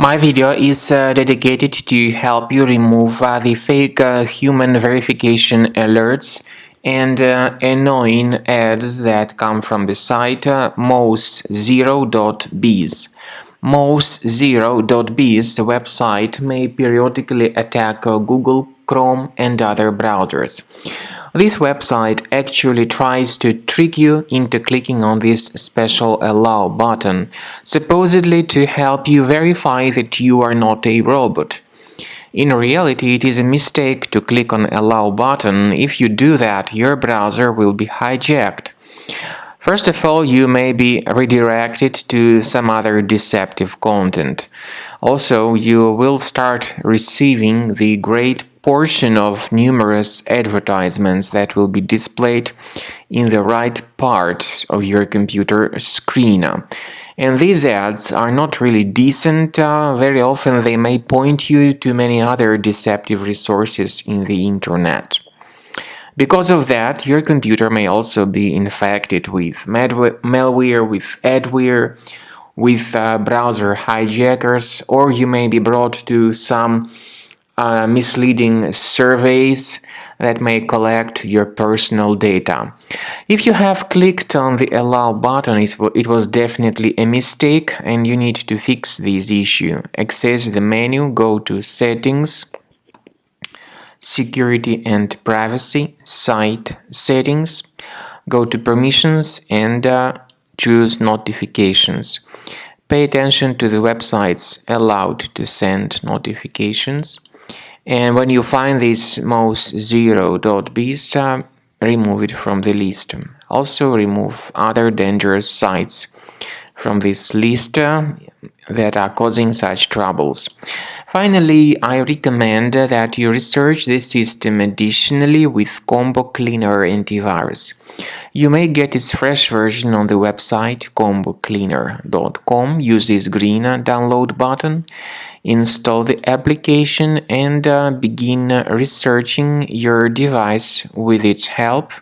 My video is dedicated to help you remove the fake human verification alerts and annoying ads that come from the site Mous0.biz. Mous0.biz website may periodically attack Google, Chrome, and other browsers. This website actually tries to trick you into clicking on this special allow button, supposedly to help you verify that you are not a robot. In reality, it is a mistake to click on allow button. If you do that, your browser will be hijacked. First of all, you may be redirected to some other deceptive content. Also, you will start receiving the great portion of numerous advertisements that will be displayed in the right part of your computer screen. And these ads are not really decent. Very often they may point you to many other deceptive resources in the internet. Because of that, your computer may also be infected with malware, with adware, with browser hijackers, or you may be brought to some misleading surveys that may collect your personal data. If you have clicked on the allow button, it was definitely a mistake and you need to fix this issue. Access the menu, go to Settings, Security and Privacy, Site Settings, go to Permissions and choose Notifications. Pay attention to the websites allowed to send notifications. And when you find this Mous0.biz, remove it from the list. Also remove other dangerous sites from this list that are causing such troubles. Finally, I recommend that you research the system additionally with Combo Cleaner antivirus. You may get its fresh version on the website combocleaner.com. Use this green download button, install the application, and begin researching your device with its help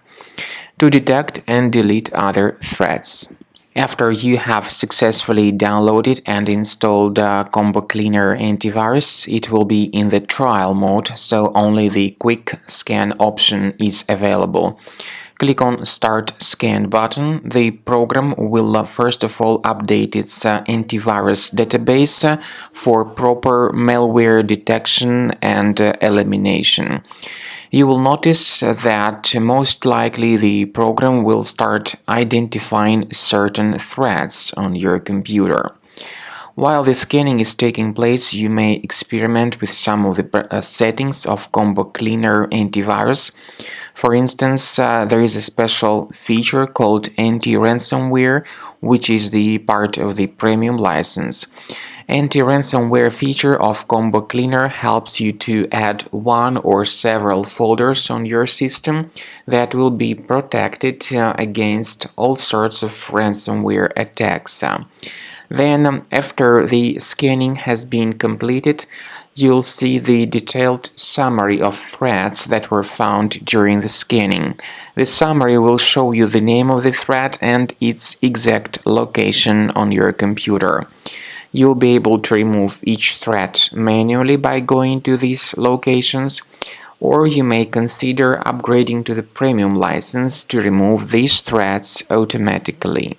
to detect and delete other threats. After you have successfully downloaded and installed Combo Cleaner antivirus, it will be in the trial mode, so only the quick scan option is available. Click on Start Scan button. The program will first of all update its antivirus database for proper malware detection and elimination. You will notice that most likely the program will start identifying certain threats on your computer. While the scanning is taking place, you may experiment with some of the settings of Combo Cleaner antivirus. For instance, there is a special feature called anti-ransomware, which is the part of the premium license. Anti-ransomware feature of Combo Cleaner helps you to add one or several folders on your system that will be protected against all sorts of ransomware attacks. Then, after the scanning has been completed, you'll see the detailed summary of threats that were found during the scanning. The summary will show you the name of the threat and its exact location on your computer. You'll be able to remove each threat manually by going to these locations, or you may consider upgrading to the premium license to remove these threats automatically.